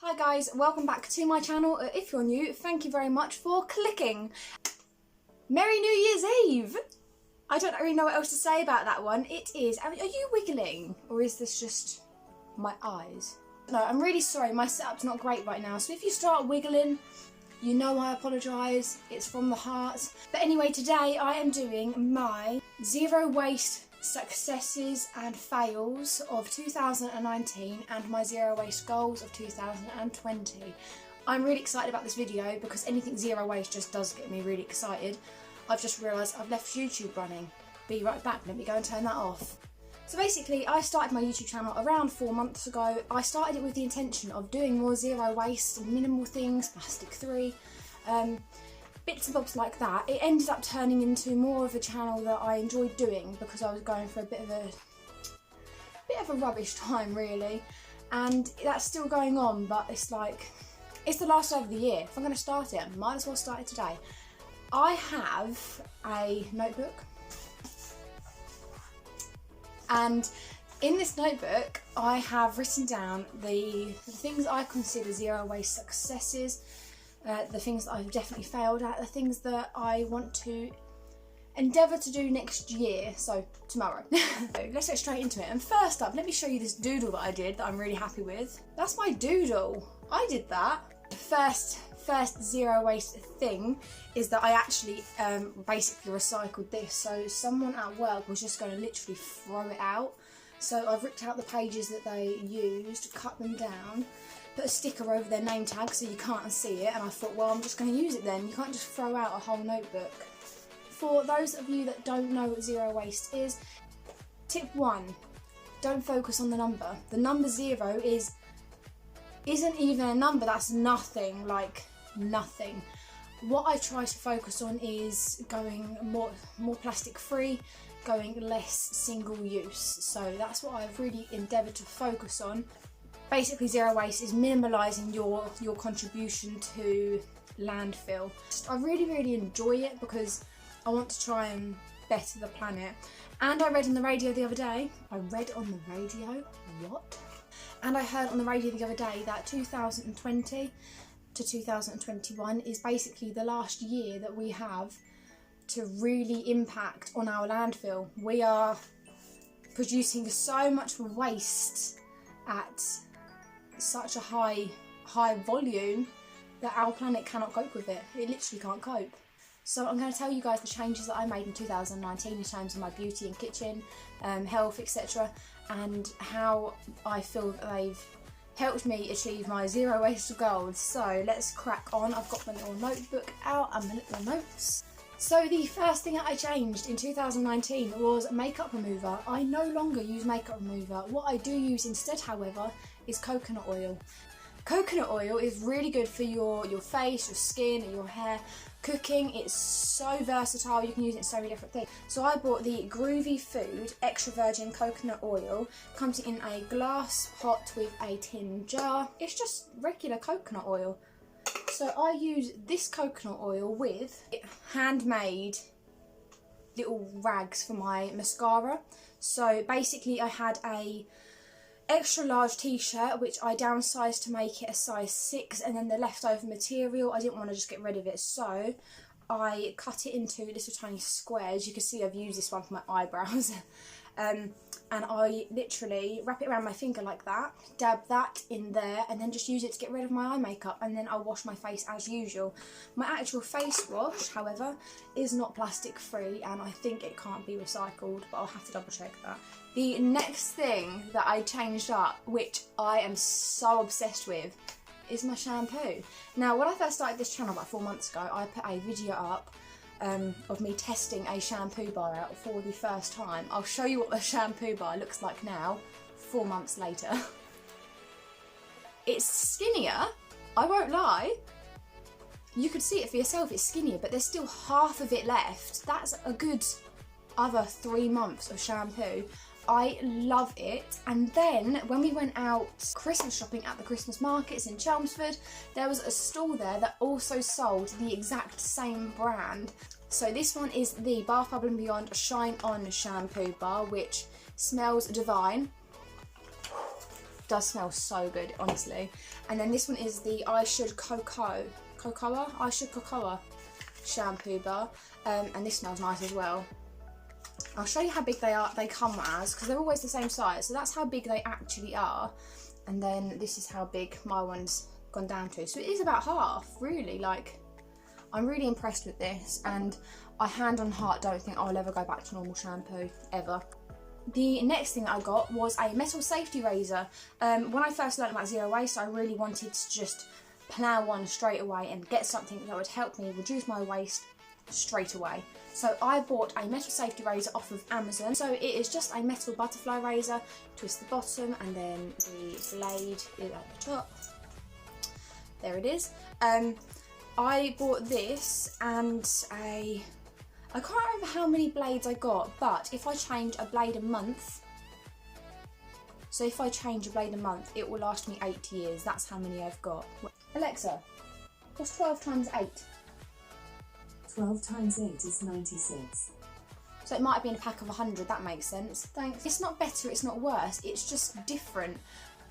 Hi guys, welcome back to my channel. If you're new, thank you very much for clicking. Merry New Year's Eve! I don't really know what else to say about that one. It is, are you wiggling? Or is this just my eyes? No, I'm really sorry, my setup's not great right now, so if you start wiggling, you know I apologise, it's from the heart. But anyway, today I am doing my zero waste successes and fails of 2019 and my zero waste goals of 2020. I'm really excited about this video because anything zero waste just does get me really excited. I've just realised I've left YouTube running. Be right back, let me go and turn that off. So basically I started my YouTube channel around 4 months ago. I started it with the intention of doing more zero waste, minimal things, plastic free, bits and bobs like that. It ended up turning into more of a channel that I enjoyed doing because I was going for a bit of a rubbish time really, and that's still going on, but it's like, it's the last day of the year. If I'm going to start it, I might as well start it today. I have a notebook, and in this notebook I have written down the things I consider zero waste successes, the things that I've definitely failed at, the things that I want to endeavour to do next year, so tomorrow. So let's get straight into it. And first up, let me show you this doodle that I did that I'm really happy with. That's my doodle. I did that. The first zero waste thing is that I actually basically recycled this. So someone at work was just going to literally throw it out. So I've ripped out the pages that they used, cut them down, put a sticker over their name tag so you can't see it, and I thought, well, I'm just going to use it then. You can't just throw out a whole notebook. For those of you that don't know what zero waste is, tip 1, don't focus on the number. The number 0 isn't even a number, that's nothing, like nothing. What I try to focus on is going more plastic free, going less single use. So that's what I've really endeavoured to focus on. Basically zero waste is minimalising your contribution to landfill. I really enjoy it because I want to try and better the planet. And I read on the radio the other day, And I heard on the radio the other day that 2020 to 2021 is basically the last year that we have to really impact on our landfill. We are producing so much waste at such a high volume that our planet cannot cope with it. It literally can't cope. So I'm going to tell you guys the changes that I made in 2019 in terms of my beauty and kitchen, health, etc., and how I feel that they've helped me achieve my zero waste goals. So let's crack on. I've got my little notebook out and my little notes. So the first thing that I changed in 2019 was makeup remover. I no longer use makeup remover. What I do use instead, however, is coconut oil. Coconut oil is really good for your face, your skin, and your hair. Cooking, it's so versatile, you can use it in so many different things. So I bought the Groovy Food Extra Virgin Coconut Oil. Comes in a glass pot with a tin jar. It's just regular coconut oil. So I use this coconut oil with handmade little rags for my mascara. So basically I had a extra large t-shirt which I downsized to make it a size 6, and then the leftover material, I didn't want to just get rid of it, so I cut it into little tiny squares. You can see I've used this one for my eyebrows. And I literally wrap it around my finger like that, dab that in there, and then just use it to get rid of my eye makeup, and then I'll wash my face as usual. My actual face wash, however, is not plastic free, and I think it can't be recycled, but I'll have to double check that. The next thing that I changed up, which I am so obsessed with, is my shampoo. Now, when I first started this channel about 4 months ago, I put a video up of me testing a shampoo bar out for the first time. I'll show you what the shampoo bar looks like now, 4 months later. It's skinnier, I won't lie. You could see it for yourself, it's skinnier, but there's still half of it left. That's a good other 3 months of shampoo. I love it. And then when we went out Christmas shopping at the Christmas markets in Chelmsford, there was a stall there that also sold the exact same brand. So this one is the Bath Bubble & Beyond Shine On shampoo bar, which smells divine. does smell so good, honestly. And then this one is the I Should Cocoa shampoo bar, and this smells nice as well. I'll show you how big they come as, because they're always the same size, so that's how big they actually are. And then this is how big my one's gone down to, so it is about half, really. Like, I'm really impressed with this, and I hand on heart don't think I'll ever go back to normal shampoo, ever. The next thing I got was a metal safety razor. When I first learned about zero waste, I really wanted to just plough one straight away and get something that would help me reduce my waste straight away. So I bought a metal safety razor off of Amazon. So it is just a metal butterfly razor, twist the bottom, and then the blade is at the top. There it is. I bought this and I can't remember how many blades I got, but if I change a blade a month, it will last me 8 years. That's how many I've got. Alexa, what's 12 times 8? 12 times 8 is 96. So it might have been a pack of 100, that makes sense. Thanks. It's not better, it's not worse, it's just different.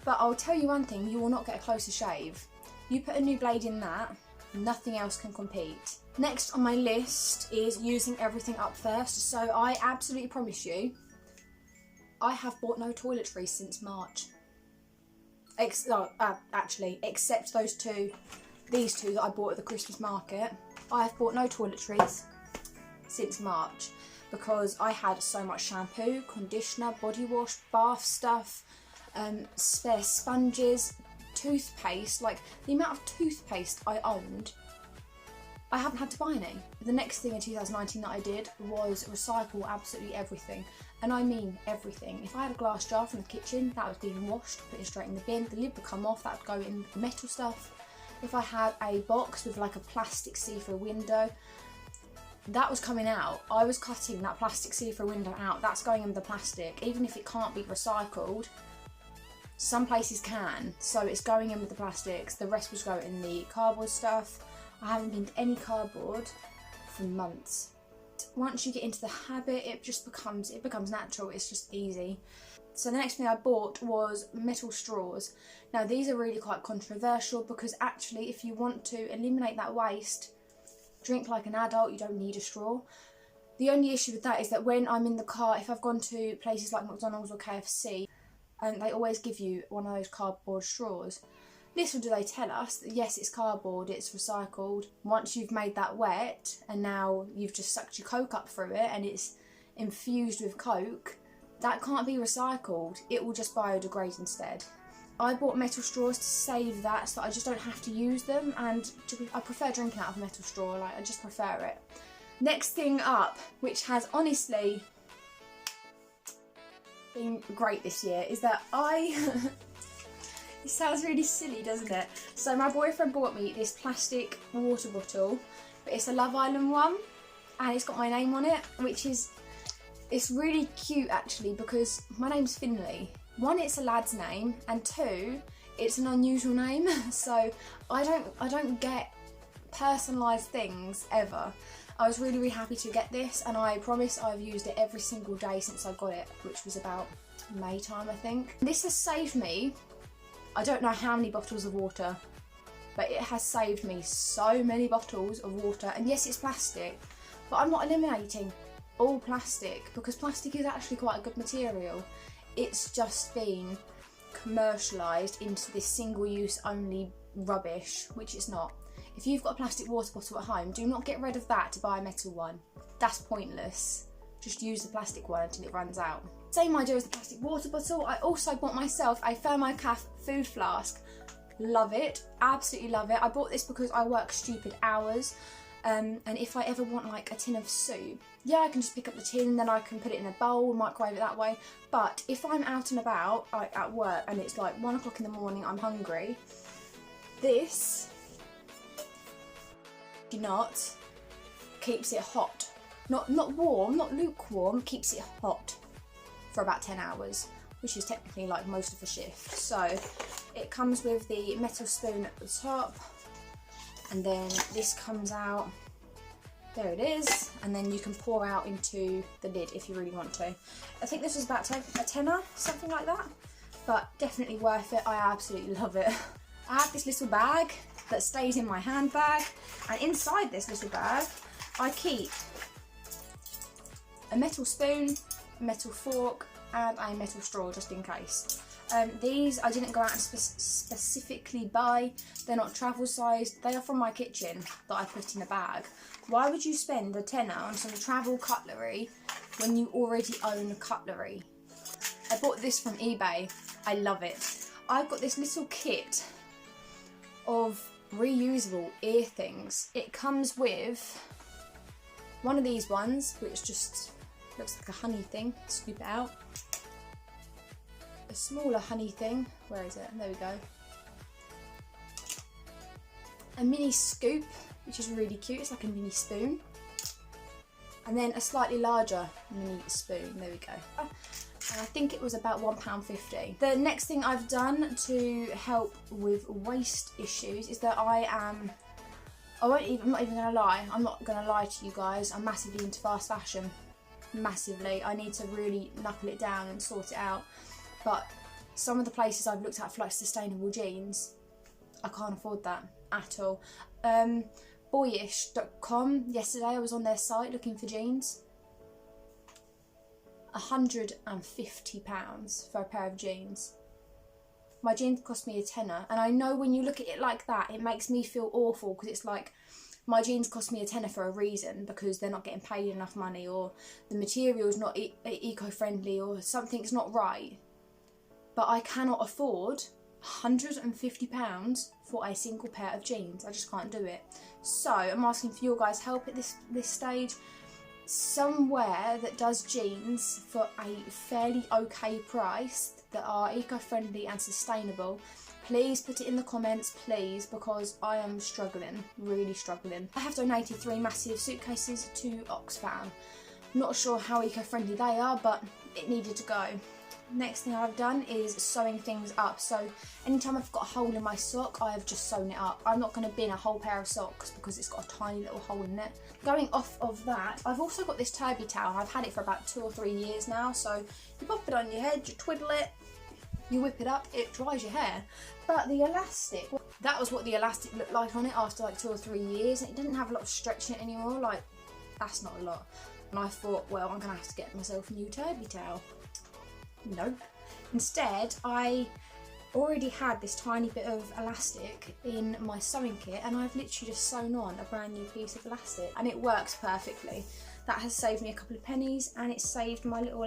But I'll tell you one thing, you will not get a closer shave. You put a new blade in that, nothing else can compete. Next on my list is using everything up first. So I absolutely promise you, I have bought no toiletries since March. Actually, except these two that I bought at the Christmas market. I have bought no toiletries since March because I had so much shampoo, conditioner, body wash, bath stuff, spare sponges, toothpaste. Like, the amount of toothpaste I owned, I haven't had to buy any. The next thing in 2019 that I did was recycle absolutely everything. And I mean everything. If I had a glass jar from the kitchen, that was being washed, put it straight in the bin. The lid would come off, that would go in the metal stuff. If I had a box with like a plastic see-through window, that was coming out. I was cutting that plastic see-through window out. That's going in the plastic. Even if it can't be recycled, some places can. So it's going in with the plastics. The rest was going in the cardboard stuff. I haven't been to any cardboard for months. Once you get into the habit, it becomes natural. It's just easy. So the next thing I bought was metal straws. Now these are really quite controversial because actually if you want to eliminate that waste, drink like an adult, you don't need a straw. The only issue with that is that when I'm in the car, if I've gone to places like McDonald's or KFC, they always give you one of those cardboard straws. Little do they tell us that yes, it's cardboard, it's recycled. Once you've made that wet and now you've just sucked your Coke up through it and it's infused with Coke, that can't be recycled. It will just biodegrade instead. I bought metal straws to save that so that I just don't have to use them, and I prefer drinking out of a metal straw, like I just prefer it. Next thing up, which has honestly been great this year, is that it sounds really silly, doesn't it? So my boyfriend bought me this plastic water bottle, but it's a Love Island one, and it's got my name on it, which is, it's really cute actually because my name's Finley. One, it's a lad's name, and two, it's an unusual name. So I don't get personalised things ever. I was really happy to get this, and I promise I've used it every single day since I got it, which was about May time, I think. This has saved me, I don't know how many bottles of water, but it has saved me so many bottles of water. And yes, it's plastic, but I'm not eliminating all plastic because plastic is actually quite a good material. It's just been commercialised into this single-use only rubbish, which it's not. If you've got a plastic water bottle at home, do not get rid of that to buy a metal one. That's pointless. Just use the plastic one until it runs out. Same idea as the plastic water bottle. I also bought myself a Thermocaf food flask. Love it, absolutely love it. I bought this because I work stupid hours. And if I ever want like a tin of soup, yeah, I can just pick up the tin and then I can put it in a bowl, microwave it that way. But if I'm out and about, like at work, and it's like 1 o'clock in the morning, I'm hungry, this, keeps it hot. Not warm, not lukewarm, keeps it hot for about 10 hours, which is technically like most of the shift. So it comes with the metal spoon at the top, and then this comes out, there it is, and then you can pour out into the lid if you really want to. I think this was about a tenner, something like that. but definitely worth it. I absolutely love it. I have this little bag that stays in my handbag, and inside this little bag I keep a metal spoon, a metal fork and a metal straw just in case. These I didn't go out and specifically buy. They're not travel sized. They are from my kitchen that I put in a bag. Why would you spend a tenner on some travel cutlery when you already own cutlery? I bought this from eBay. I love it. I've got this little kit of reusable ear things. It comes with one of these ones, which just looks like a honey thing. Scoop it out. A smaller honey thing. Where is it? There we go. A mini scoop, which is really cute. It's like a mini spoon. And then a slightly larger mini spoon. There we go. And I think it was about £1.50. The next thing I've done to help with waste issues is that I'm not even gonna lie. I'm not gonna lie to you guys. I'm massively into fast fashion. Massively. I need to really knuckle it down and sort it out. But some of the places I've looked at for like sustainable jeans, I can't afford that at all. Boyish.com, yesterday I was on their site looking for jeans. £150 for a pair of jeans. My jeans cost me a tenner, and I know when you look at it like that, it makes me feel awful, because it's like, my jeans cost me a tenner for a reason, because they're not getting paid enough money, or the material's not eco-friendly, or something's not right. But I cannot afford £150 for a single pair of jeans. I just can't do it. So I'm asking for your guys' help at this stage. Somewhere that does jeans for a fairly okay price that are eco-friendly and sustainable, please put it in the comments, please, because I am struggling, really struggling. I have donated 3 massive suitcases to Oxfam. Not sure how eco-friendly they are, but it needed to go. Next thing I've done is sewing things up. So anytime I've got a hole in my sock, I have just sewn it up. I'm not going to bin a whole pair of socks because it's got a tiny little hole in it. Going off of that, I've also got this Turby towel. I've had it for about 2 or 3 years now. So you pop it on your head, you twiddle it, you whip it up, it dries your hair. But the elastic, that was what the elastic looked like on it after like 2 or 3 years. And it didn't have a lot of stretch in it anymore. Like, that's not a lot. And I thought, well, I'm going to have to get myself a new Turby towel. Nope. Instead, I already had this tiny bit of elastic in my sewing kit, and I've literally just sewn on a brand new piece of elastic, and it works perfectly. That has saved me a couple of pennies, and it saved my little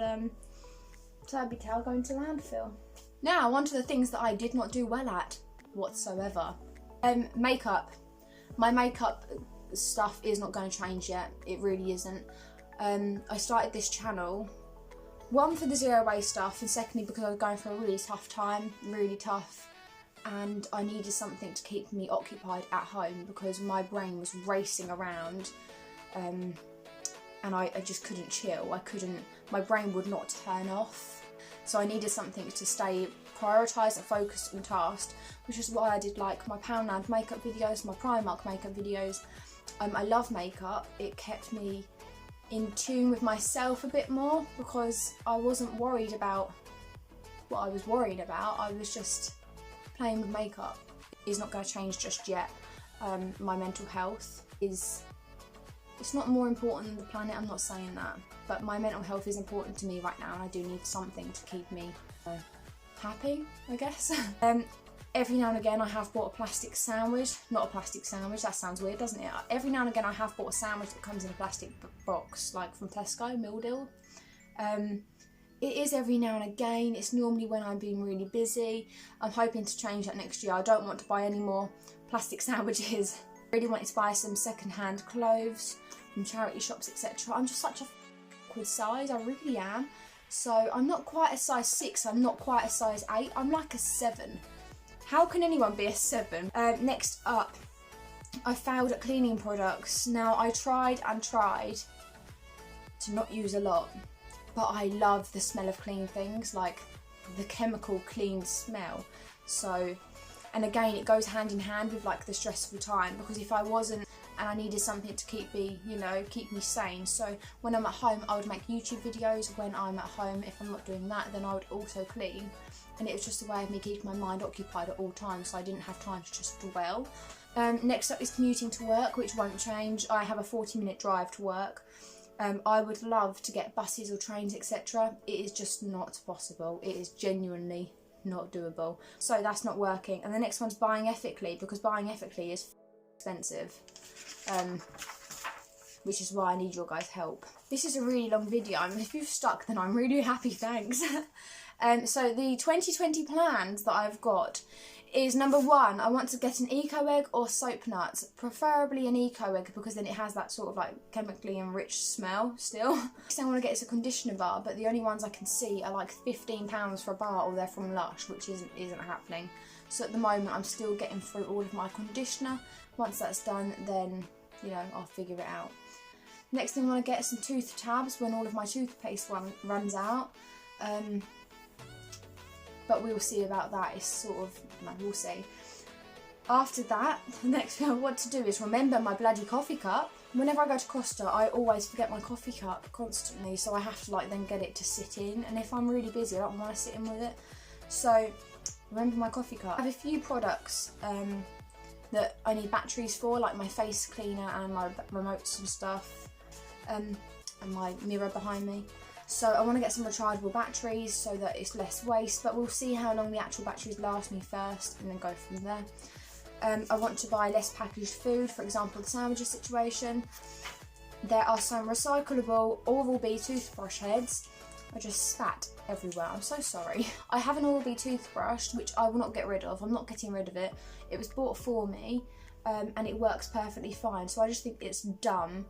Turby towel going to landfill. Now, on to the things that I did not do well at whatsoever. Makeup. My makeup stuff is not going to change yet. It really isn't. I started this channel, one for the zero waste stuff, and secondly because I was going through a really tough time, really tough, and I needed something to keep me occupied at home because my brain was racing around, and I just couldn't chill. My brain would not turn off, so I needed something to stay prioritised and focused and tasked, which is why I did like my Poundland makeup videos, my Primark makeup videos. I love makeup. It kept me in tune with myself a bit more because I wasn't worried about what I was worried about. I was just playing with makeup. It's not going to change just yet. My mental health it's not more important than the planet, I'm not saying that, but my mental health is important to me right now, and I do need something to keep me happy, I guess. Every now and again I have bought a plastic sandwich. Not a plastic sandwich, that sounds weird, doesn't it? Every now and again I have bought a sandwich that comes in a plastic box, like from Tesco, meal deal. It is every now and again. It's normally when I'm being really busy. I'm hoping to change that next year. I don't want to buy any more plastic sandwiches. I really wanted to buy some second-hand clothes from charity shops, etc. I'm just such a awkward size, I really am. So I'm not quite a size 6, I'm not quite a size 8, I'm like a 7. How can anyone be a 7? Next up, I failed at cleaning products. Now, I tried and tried to not use a lot, but I love the smell of clean things, like the chemical clean smell. So, and again, it goes hand in hand with like the stressful time, because if I wasn't, and I needed something to keep me, keep me sane. So when I'm at home, I would make YouTube videos. When I'm at home, if I'm not doing that, then I would also clean. and it was just a way of me keeping my mind occupied at all times, so I didn't have time to just dwell. Next up is commuting to work, which won't change. I have a 40-minute drive to work. I would love to get buses or trains, etc. It is just not possible. It is genuinely not doable. So that's not working. And the next one's buying ethically, because buying ethically is expensive. Which is why I need your guys' help. This is a really long video. If you've stuck, then I'm really happy, thanks. So the 2020 plans that I've got is, number one, I want to get an eco egg or soap nuts, preferably an eco egg because then it has that sort of like chemically enriched smell still. Next thing I want to get is a conditioner bar, but the only ones I can see are like £15 for a bar, or they're from Lush, which isn't happening. So at the moment I'm still getting through all of my conditioner. Once that's done, then, you know, I'll figure it out. Next thing I want to get is some tooth tabs when all of my toothpaste runs out. But we'll see about that. It's sort of, no, we'll see. After that, the next thing I want to do is remember my bloody coffee cup. Whenever I go to Costa, I always forget my coffee cup constantly, so I have to like then get it to sit in, and if I'm really busy I don't want to sit in with it. So remember my coffee cup. I have a few products that I need batteries for, like my face cleaner and my remotes and stuff, and my mirror behind me. So I want to get some rechargeable batteries so that it's less waste, but we'll see how long the actual batteries last me first and then go from there. I want to buy less packaged food, for example the sandwiches situation. There are some recyclable Oral-B toothbrush heads. I just spat everywhere, I'm so sorry. I have an Oral-B toothbrush which I will not get rid of. I'm not getting rid of it. It was bought for me and it works perfectly fine, so I just think it's dumb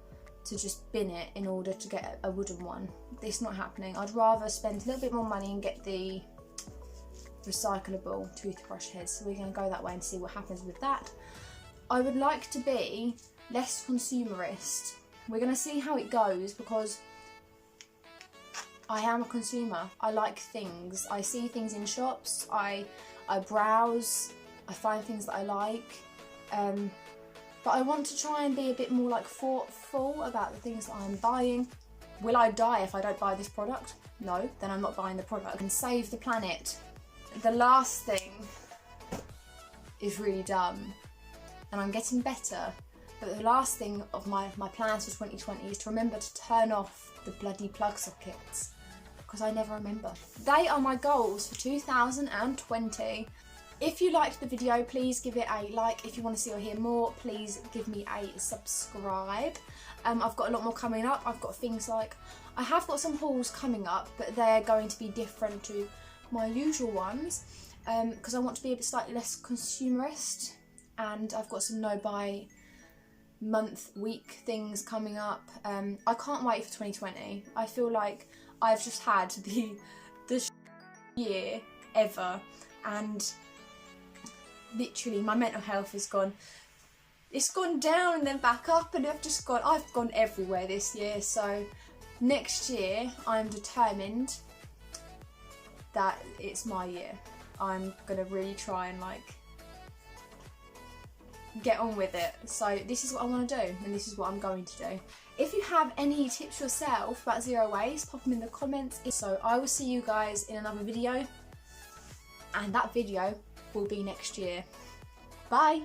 to just bin it in order to get a wooden one. It's not happening. I'd rather spend a little bit more money and get the recyclable toothbrush heads, so we're going to go that way and see what happens with that. I would like to be less consumerist. We're going to see how it goes, because I am a consumer. I like things. I see things in shops, I browse, I find things that I like, but I want to try and be a bit more like thoughtful about the things that I'm buying. Will I die if I don't buy this product? No, then I'm not buying the product. And save the planet. The last thing is really dumb, and I'm getting better, but the last thing of my plans for 2020 is to remember to turn off the bloody plug sockets, because I never remember. They are my goals for 2020. If you liked the video, please give it a like. If you want to see or hear more, please give me a subscribe. I've got a lot more coming up. I've got things like, I have got some hauls coming up, but they're going to be different to my usual ones, because I want to be a bit slightly less consumerist, and I've got some no buy month, week things coming up. I can't wait for 2020. I feel like I've just had the year ever, and literally my mental health has gone, it's gone down and then back up, and I've gone everywhere this year. So next year I'm determined that it's my year. I'm gonna really try and like get on with it. So this is what I want to do, and this is what I'm going to do. If you have any tips yourself about zero waste, pop them in the comments. So I will see you guys in another video, and that video will be next year. Bye!